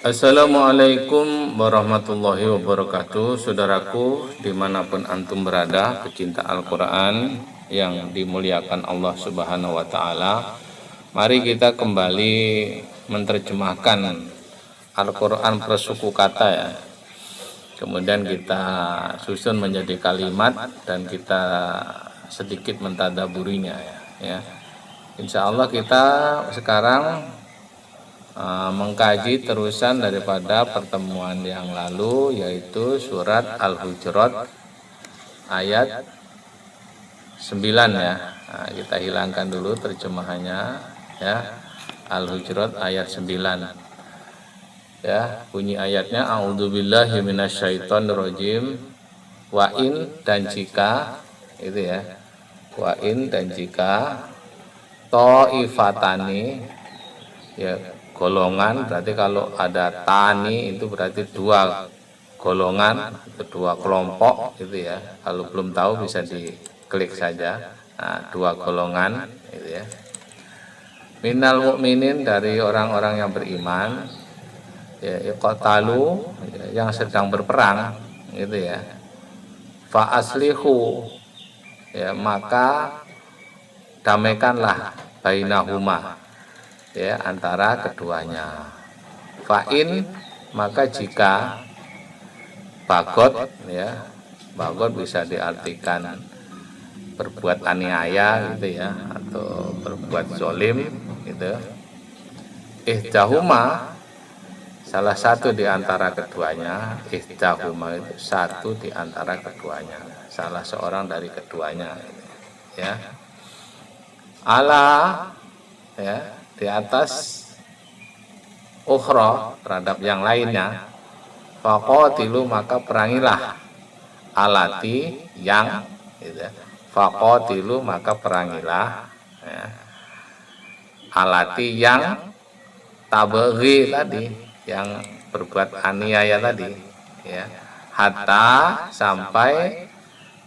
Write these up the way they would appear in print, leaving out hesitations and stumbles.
Assalamualaikum warahmatullahi wabarakatuh. Saudaraku dimanapun antum berada, pecinta Al-Quran yang dimuliakan Allah Subhanahu wa Ta'ala, mari kita kembali menerjemahkan Al-Quran per suku kata ya. Kemudian kita susun menjadi kalimat dan kita sedikit mentadaburinya ya. Insya Allah kita sekarang mengkaji terusan daripada pertemuan yang lalu, yaitu surat Al-Hujurat ayat 9 ya. Nah, kita hilangkan dulu terjemahannya ya. Al-Hujurat ayat 9 ya. Bunyi ayatnya a'udzubillahi minasyaitonirrajim wa in, dan jika itu ya, wa in, dan jika ta'ifatani ya, golongan, berarti kalau ada tani itu berarti dua golongan atau dua kelompok gitu ya. Kalau belum tahu bisa diklik saja. Nah, dua golongan gitu ya. Minal mukminin, dari orang-orang yang beriman ya, iqtalu yang sedang berperang gitu ya. Fa aslihu ya, maka damaikanlah bainahuma ya, antara keduanya. Fa'in, maka jika, bagot ya, bagot bisa diartikan berbuat aniaya gitu ya, atau berbuat zolim gitu. Ihdahuma, salah satu di antara keduanya. Ihdahuma itu satu di antara keduanya, salah seorang dari keduanya ya. Ala ya, di atas ukhra, terhadap yang lainnya. Faqatilu, maka perangilah, alati, yang gitu ya. Faqatilu, maka perangilah ya, alati, yang tabaghi tadi, yang berbuat aniaya tadi ya. Hatta, sampai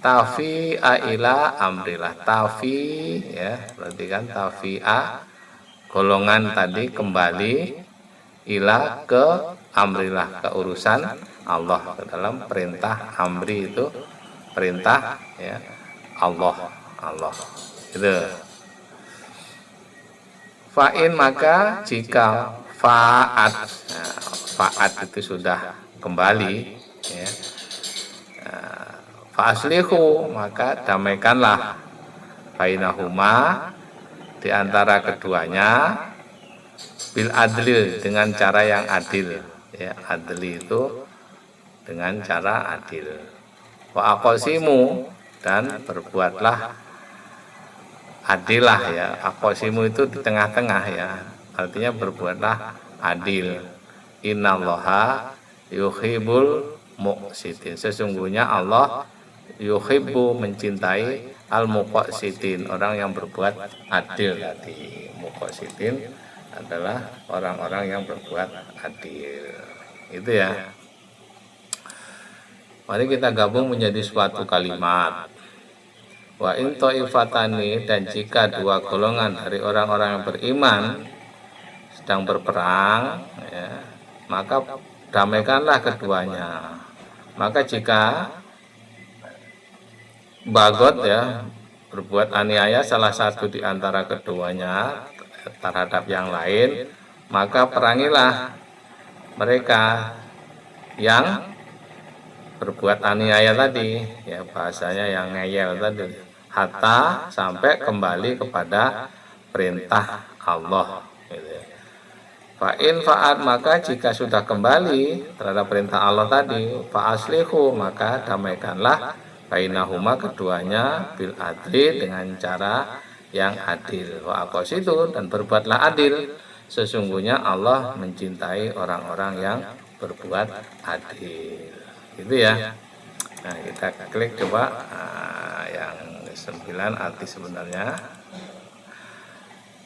tafi'a ila amrillah. Tafi ya, berarti kan tafi'a, golongan tadi kembali, ila, ke amrillah, ke urusan Allah, ke dalam perintah. Amri itu perintah ya, Allah itu. Fa'in, maka jika fa'at, nah, fa'at itu sudah kembali ya, fa'aslihu, maka damaikanlah bainahuma, di antara keduanya, bil adli, dengan cara yang adil ya. Adli itu dengan cara adil. Wa aqsimu, dan berbuatlah adilah ya. Aqsimu itu di tengah-tengah ya, artinya berbuatlah adil. Innallaha yuhibbul muqsitin, sesungguhnya Allah yuhibbu, mencintai, al-muqsitin, orang yang berbuat adil tadi. Muqsitin adalah orang-orang yang berbuat adil. Itu ya. Mari kita gabung menjadi suatu kalimat. Wa in ta'ifatani, dan jika dua golongan dari orang-orang yang beriman sedang berperang ya, maka damaikanlah keduanya. Maka jika bagot ya, berbuat aniaya salah satu di antara keduanya terhadap yang lain, maka perangilah mereka yang berbuat aniaya tadi ya, bahasanya yang ngeyel tadi. Hatta, sampai kembali kepada perintah Allah gitu ya. Fa'in fa'at, maka jika sudah kembali terhadap perintah Allah tadi, fa'aslihu, maka damaikanlah bainahuma, keduanya, bil adli, dengan cara yang adil. Wa aqsitu, dan berbuatlah adil, sesungguhnya Allah mencintai orang-orang yang berbuat adil. Gitu ya. Nah, kita klik coba yang 9 arti sebenarnya.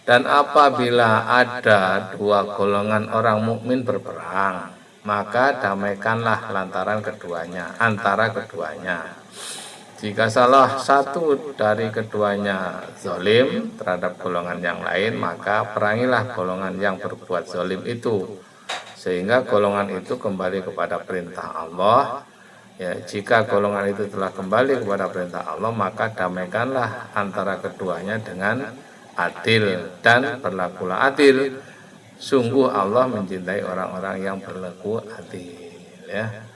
Dan apabila ada dua golongan orang mukmin berperang, maka damaikanlah lantaran keduanya, antara keduanya. Jika salah satu dari keduanya zalim terhadap golongan yang lain, maka perangilah golongan yang berbuat zalim itu sehingga golongan itu kembali kepada perintah Allah. Ya, jika golongan itu telah kembali kepada perintah Allah, maka damaikanlah antara keduanya dengan adil dan berlakulah adil. Sungguh Allah mencintai orang-orang yang berlaku adil. Ya.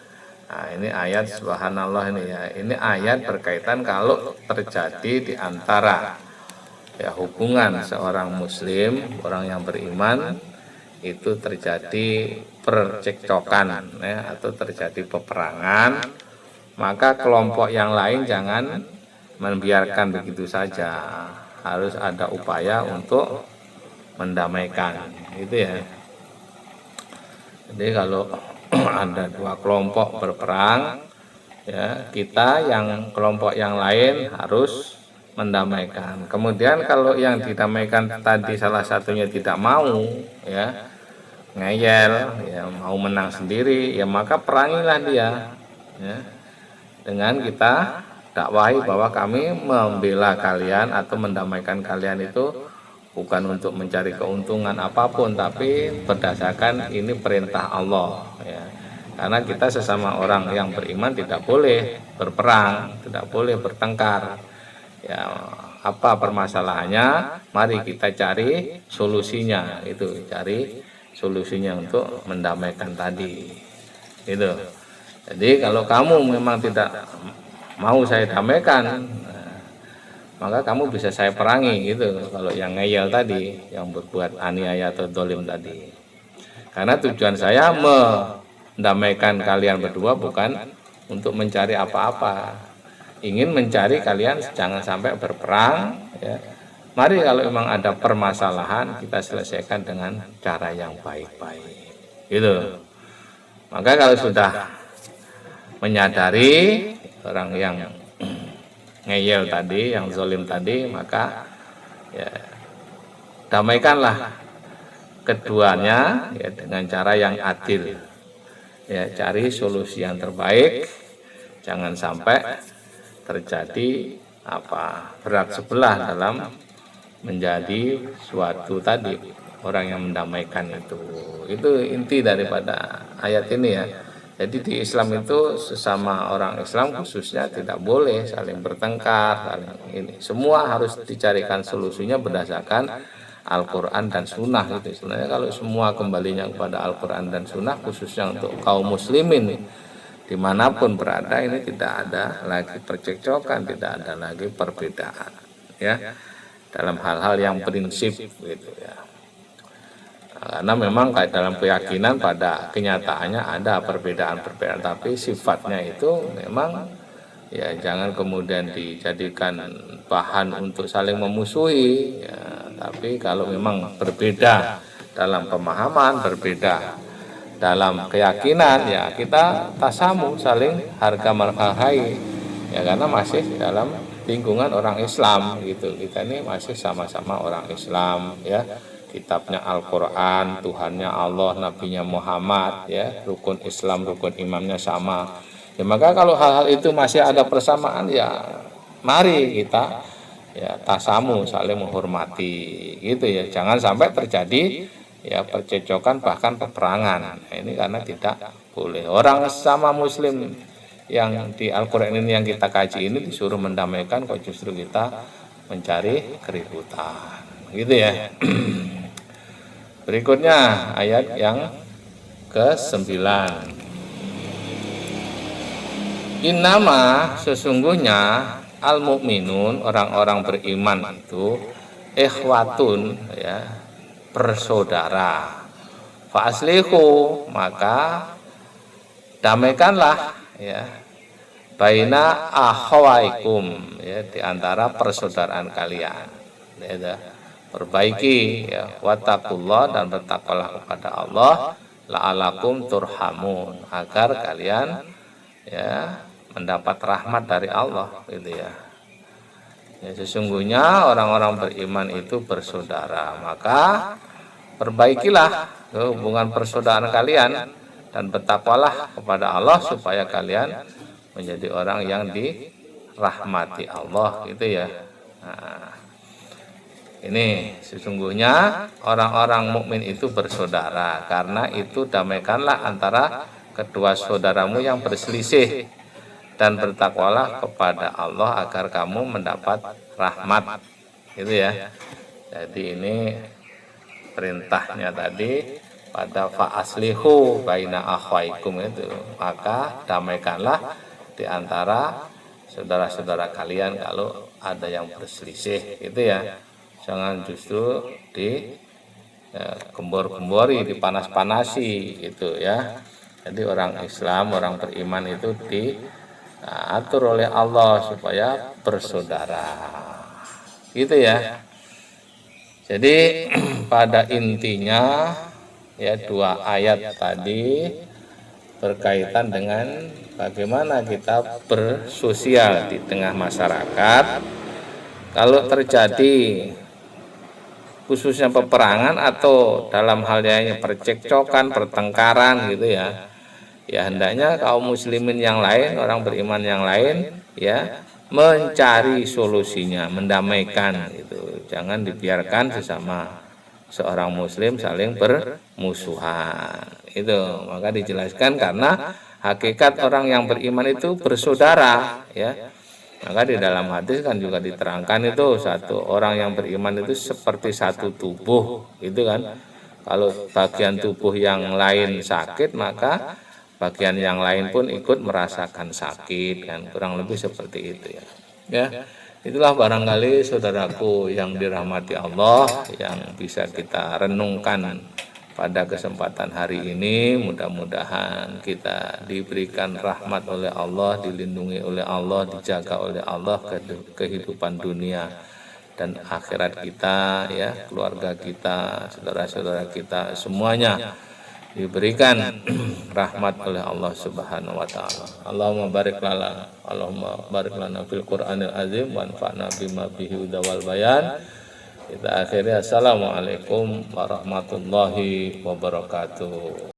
Nah, ini ayat subhanallah ini ya. Ini ayat berkaitan kalau terjadi di antara ya hubungan seorang muslim, orang yang beriman itu terjadi percekcokan ya, atau terjadi peperangan, maka kelompok yang lain jangan membiarkan begitu saja, harus ada upaya untuk mendamaikan itu ya. Jadi kalau ada dua kelompok berperang ya, kita yang kelompok yang lain harus mendamaikan. Kemudian kalau yang didamaikan tadi salah satunya tidak mau ya, ngeyel ya, mau menang sendiri ya, maka perangilah dia ya, dengan kita dakwahi bahwa kami membela kalian atau mendamaikan kalian itu bukan untuk mencari keuntungan apapun, tapi berdasarkan ini perintah Allah ya. Karena kita sesama orang yang beriman tidak boleh berperang, tidak boleh bertengkar. Ya, apa permasalahannya? Mari kita cari solusinya, itu cari solusinya untuk mendamaikan tadi. Itu. Jadi kalau kamu memang tidak mau saya damaikan, maka kamu bisa saya perangi gitu. Kalau yang ngeyel tadi, yang berbuat aniaya atau dolim tadi. Karena tujuan saya mendamaikan kalian berdua bukan untuk mencari apa-apa. Ingin mencari kalian jangan sampai berperang ya. Mari kalau memang ada permasalahan kita selesaikan dengan cara yang baik-baik gitu. Maka kalau sudah menyadari orang yang ngeyel tadi, yang zalim tadi, maka ya damaikanlah keduanya ya dengan cara yang adil ya, cari solusi yang terbaik, jangan sampai terjadi berat sebelah dalam menjadi suatu tadi orang yang mendamaikan itu inti daripada ayat ini ya. Jadi di Islam itu sesama orang Islam khususnya tidak boleh saling bertengkar, semua harus dicarikan solusinya berdasarkan Al-Quran dan Sunnah itu. Sebenarnya kalau semua kembalinya kepada Al-Quran dan Sunnah, khususnya untuk kaum muslimin dimanapun berada, ini tidak ada lagi percekcokan, tidak ada lagi perbedaan ya dalam hal-hal yang prinsip gitu ya. Karena memang dalam keyakinan pada kenyataannya ada perbedaan-perbedaan, tapi sifatnya itu memang ya jangan kemudian dijadikan bahan untuk saling memusuhi ya. Tapi kalau memang berbeda dalam pemahaman, berbeda dalam keyakinan ya kita tasamu, saling harga marhai ya, karena masih dalam lingkungan orang Islam gitu. Kita ini masih sama-sama orang Islam ya, kitabnya Al-Quran, Tuhannya Allah, Nabinya Muhammad ya, rukun Islam, rukun imamnya sama ya. Maka kalau hal-hal itu masih ada persamaan ya mari kita ya tasamu, saling menghormati gitu ya, jangan sampai terjadi ya percecokan bahkan peperangan. Nah, ini karena tidak boleh. Orang sama muslim yang di Al-Quran ini yang kita kaji ini disuruh mendamaikan, kok justru kita mencari keributan gitu ya. Berikutnya ayat yang ke-9. Innama, sesungguhnya al-mu'minun, orang-orang beriman itu ikhwatun ya, bersaudara. Fa aslihu, maka damaikanlah ya baina akhawaikum ya, di antara persaudaraan kalian ya, perbaiki ya, wattaqullah, dan bertakwalah kepada Allah, la'alakum turhamun, agar kalian ya mendapat rahmat dari Allah gitu ya. Ya, sesungguhnya orang-orang beriman itu bersaudara, maka perbaikilah hubungan persaudaraan kalian dan bertakwalah kepada Allah supaya kalian menjadi orang yang dirahmati Allah gitu ya. Nah, Ini sesungguhnya orang-orang mukmin itu bersaudara, karena itu damaikanlah antara kedua saudaramu yang berselisih, dan bertakwalah kepada Allah agar kamu mendapat rahmat. Gitu ya. Jadi ini perintahnya tadi pada fa'aslihu baina akhwaikum itu, maka damaikanlah di antara saudara-saudara kalian kalau ada yang berselisih, gitu ya. Jangan justru di gembor-gembori, dipanas-panasi gitu ya. Jadi orang Islam, orang beriman itu diatur oleh Allah supaya bersaudara. Gitu ya. Jadi pada intinya ya dua ayat tadi berkaitan dengan bagaimana kita bersosial di tengah masyarakat. Kalau terjadi khususnya peperangan atau dalam hal yang percekcokan, pertengkaran gitu ya. Ya hendaknya kaum muslimin yang lain, orang beriman yang lain ya mencari solusinya, mendamaikan gitu. Jangan dibiarkan sesama seorang muslim saling bermusuhan. Itu maka dijelaskan karena hakikat orang yang beriman itu bersaudara ya. Maka di dalam hadis kan juga diterangkan itu satu orang yang beriman itu seperti satu tubuh, itu kan. Kalau bagian tubuh yang lain sakit, maka bagian yang lain pun ikut merasakan sakit kan, kurang lebih seperti itu ya. Ya, itulah barangkali saudaraku yang dirahmati Allah yang bisa kita renungkan pada kesempatan hari ini. Mudah-mudahan kita diberikan rahmat oleh Allah, dilindungi oleh Allah, dijaga oleh Allah kehidupan dunia dan akhirat kita ya, keluarga kita, saudara-saudara kita semuanya diberikan rahmat oleh Allah Subhanahu wa taala. Allahumma barik lana fil Qur'anil azim wanfa'na bima bihi wal bayan. Kita akhiri, assalamualaikum warahmatullahi wabarakatuh.